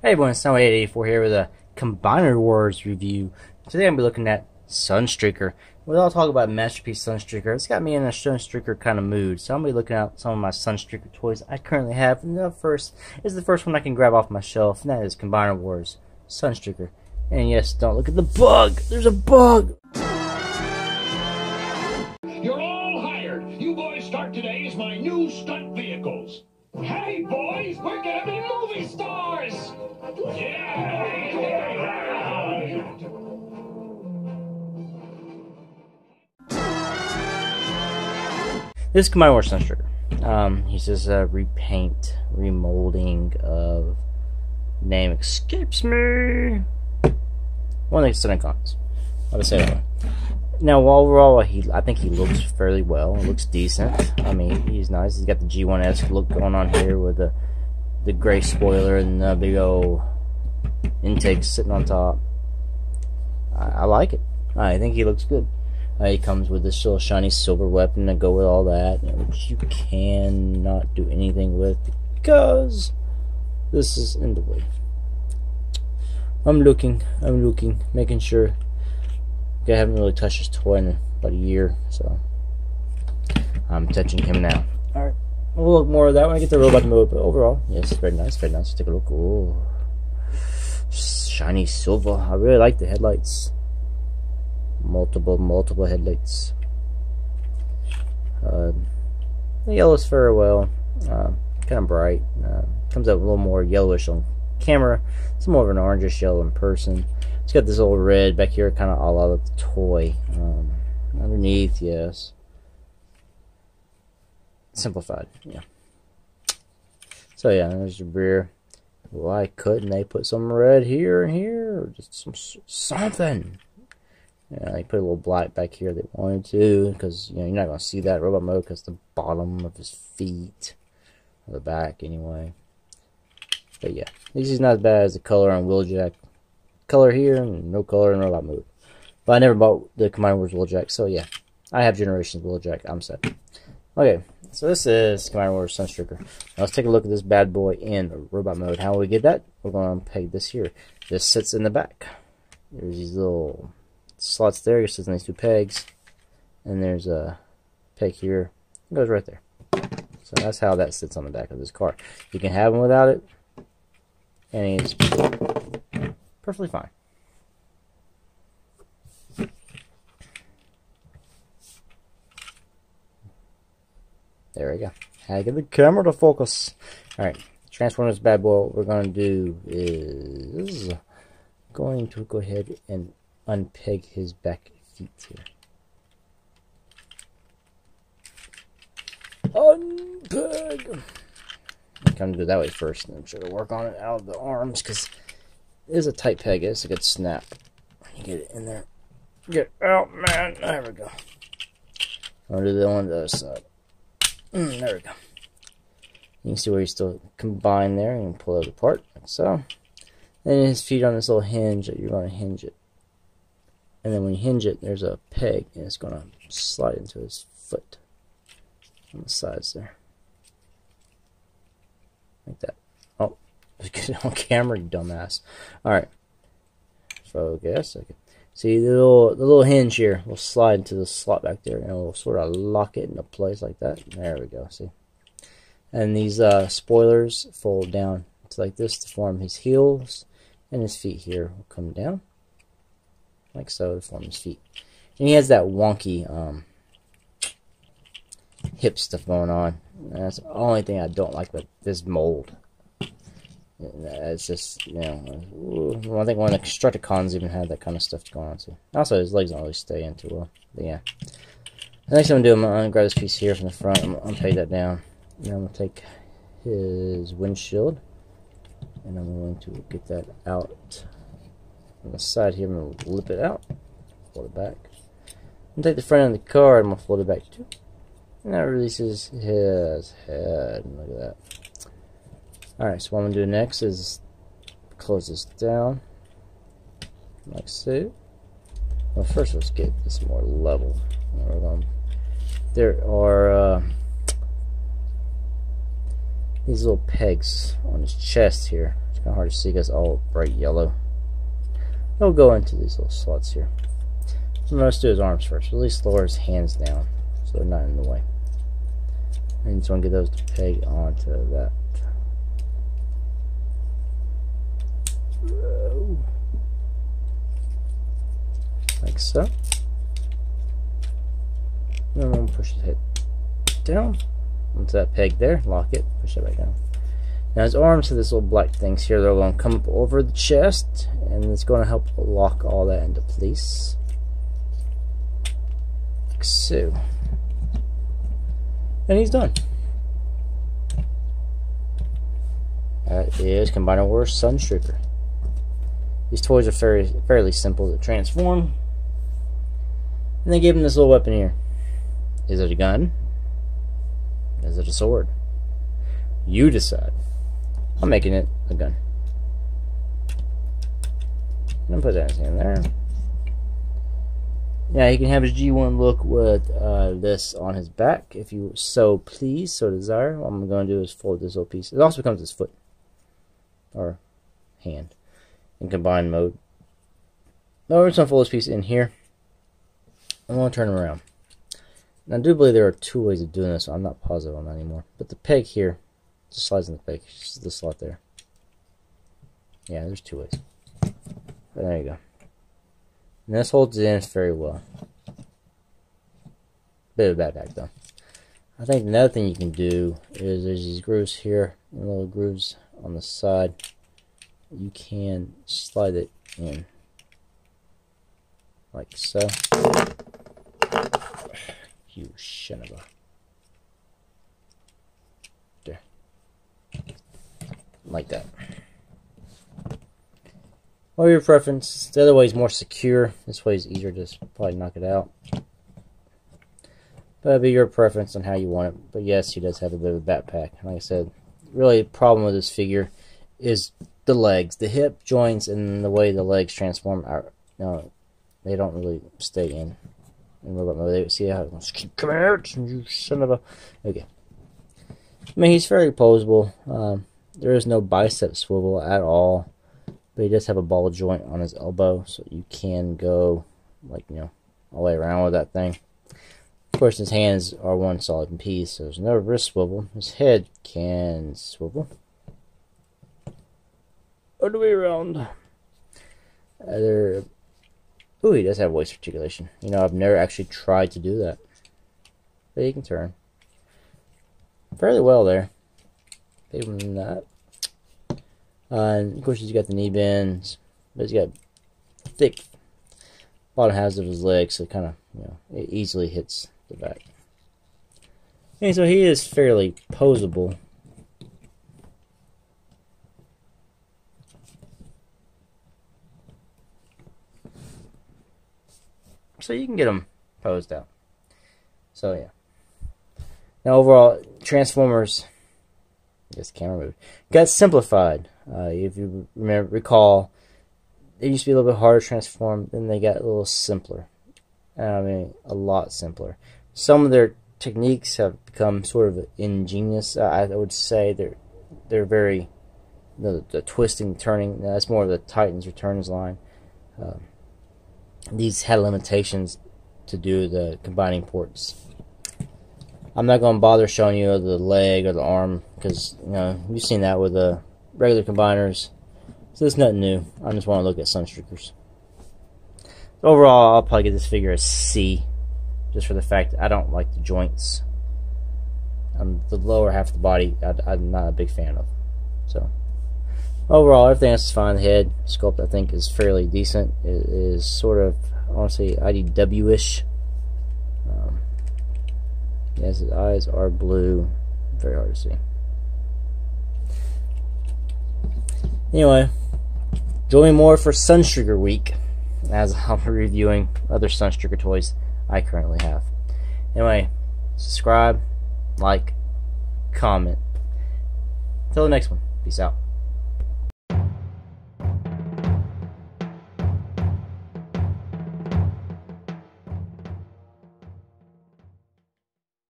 Hey everyone, it's Sunbow884 here with a Combiner Wars review. Today I'm going to be looking at Sunstreaker. We'll all talk about Masterpiece Sunstreaker. It's got me in a Sunstreaker kind of mood, so I'm going to be looking at some of my Sunstreaker toys I currently have. And the first is the first one I can grab off my shelf, and that is Combiner Wars Sunstreaker. And yes, don't look at the bug! There's a bug! You're all hired. You boys start today as my new stunt vehicles. Hey, boys, we're gonna be movie stars! Yeah! This is Combiner Wars Sunstreaker. He says repaint, remolding of name escapes me. One of the stunning cons. I'll just say that one. Now, overall, I think he looks fairly well. It looks decent. I mean, he's nice. He's got the G1-esque look going on here with the gray spoiler and the big old intake sitting on top. I like it. I think he looks good. He comes with this little shiny silver weapon to go with all that, which you cannot do anything with because this is in the way. I'm looking, making sure. I haven't really touched this toy in about a year, so I'm touching him now. Alright, we'll look more of that when I get the robot mode, but overall, yes, very nice, very nice. Take a look. Oh, shiny silver. I really like the headlights. Multiple headlights. The yellow's very well, kind of bright. Comes out a little more yellowish on camera. It's more of an orangish yellow in person. It's got this old red back here, kind of all out of the toy. Underneath, yes. Simplified, yeah. So yeah, there's your rear. Why couldn't they put some red here and here, or just something? Yeah, they put a little black back here. They wanted to, because you're not gonna see that robot mode because the bottom of his feet, or the back anyway. But yeah, this is not as bad as the color on Wheeljack. Color here and no color in robot mode. But I never bought the Combiner Wars Wheeljack, so yeah, I have Generations Wheeljack. I'm set. Okay, so this is Combiner Wars Sunstreaker. Now let's take a look at this bad boy in robot mode. How will we get that? We're going to peg this here. This sits in the back. There's these little slots there. It sits in these two pegs, and there's a peg here. It goes right there. So that's how that sits on the back of this car. You can have him without it, and he's perfectly fine. There we go. How to get the camera to focus. Alright, transform this bad boy. What we're going to do is going to go ahead and unpeg his back feet here. Unpeg! I'm going to do it that way first, and I'm sure to work on it out of the arms because it is a tight peg. It's a good snap. You get it in there. Get out, man. There we go. I'll do the one on the other side. There we go. You can see where he's still combined there. You can pull it apart, like so. Then his feet on this little hinge that you're going to hinge it. And then when you hinge it, there's a peg, and it's going to slide into his foot on the sides there. Like that. Oh. On camera, you dumbass. Alright. Focus. Okay. See the little hinge here will slide into the slot back there, and we'll sort of lock it into place like that. There we go. See? And these spoilers fold down to like this to form his heels, and his feet here will come down like so to form his feet. And he has that wonky hip stuff going on. And that's the only thing I don't like about this mold. It's just, you know, I think one of the Constructicons even had that kind of stuff going on too. Also, his legs don't really stay in too well. But yeah. The next thing I'm going to do, I'm going to grab this piece here from the front. I'm going to take that down. And I'm going to take his windshield. And I'm going to get that out on the side here. I'm going to lip it out. Fold it back. And take the front of the car and I'm going to fold it back too. And that releases his head. Look at that. Alright, so what I'm going to do next is close this down, like so. Well, first let's get this more level. There are these little pegs on his chest here. kind of hard to see because it's all bright yellow. It'll go into these little slots here. So let's do his arms first. At least lower his hands down so they're not in the way. And just want to get those to peg onto that. Like so. And then push the head down onto that peg there. Lock it. Push it back down. Now his arms have this little black things here. They're going to come up over the chest, and it's going to help lock all that into place. Like so. And he's done. That is Combiner Wars Sunstreaker. These toys are fairly simple to transform. And they gave him this little weapon here. Is it a gun? Is it a sword? You decide. I'm making it a gun. I'm gonna put that in there. Now he can have his G1 look with this on his back if you so please, so desire. What I'm going to do is fold this little piece. It also becomes his foot or hand in combined mode. Now we're just going to fold this piece in here. I'm going to turn him around. Now I do believe there are two ways of doing this, so I'm not positive on that anymore. But the peg here just slides in the peg. It's just the slot there. Yeah, there's two ways. But there you go. And this holds it in very well. Bit of a bad back though. I think another thing you can do is there's these grooves here, and little grooves on the side. You can slide it in like so. You son of a. There. Like that. Or your preference. The other way is more secure. This way is easier to just probably knock it out. But it'll be your preference on how you want it. But yes, he does have a bit of a backpack. Like I said, really the problem with this figure is the legs. The hip joints and the way the legs transform are, you know, they don't really stay in robot mode. They see how it wants to keep coming out, you son of a. Okay. I mean, he's very posable. There is no bicep swivel at all. But he does have a ball joint on his elbow, so you can go, like, you know, all the way around with that thing. Of course, his hands are one solid piece, so there's no wrist swivel. His head can swivel all the way around. Ooh, he does have waist articulation. You know, I've never actually tried to do that. But he can turn fairly well there. Even than that. And of course he's got the knee bends, but he's got thick bottom halves of his legs, so it kind of, you know, it easily hits the back. And so he is fairly posable. So you can get him posed out. So yeah. Now overall, Transformers, I guess camera move, got simplified. If you recall, it used to be a little bit harder to transform, then they got a little simpler. I mean, a lot simpler. Some of their techniques have become sort of ingenious. I would say they're very, you know, the twisting, turning. That's more of the Titans Returns line. These had limitations to do the combining ports. I'm not going to bother showing you the leg or the arm because, you know, you've seen that with the regular combiners. So it's nothing new. I just want to look at Sunstreakers. Overall, I'll probably get this figure a C, just for the fact that I don't like the joints. The lower half of the body, I'm not a big fan of. So overall, everything else is fine. The head sculpt, I think, is fairly decent. It is sort of, I want to say, IDW-ish. Yes, his eyes are blue. Very hard to see. Anyway, join me more for Sunstreaker week, as I'll be reviewing other Sunstreaker toys I currently have. Anyway, subscribe, like, comment. Until the next one. Peace out.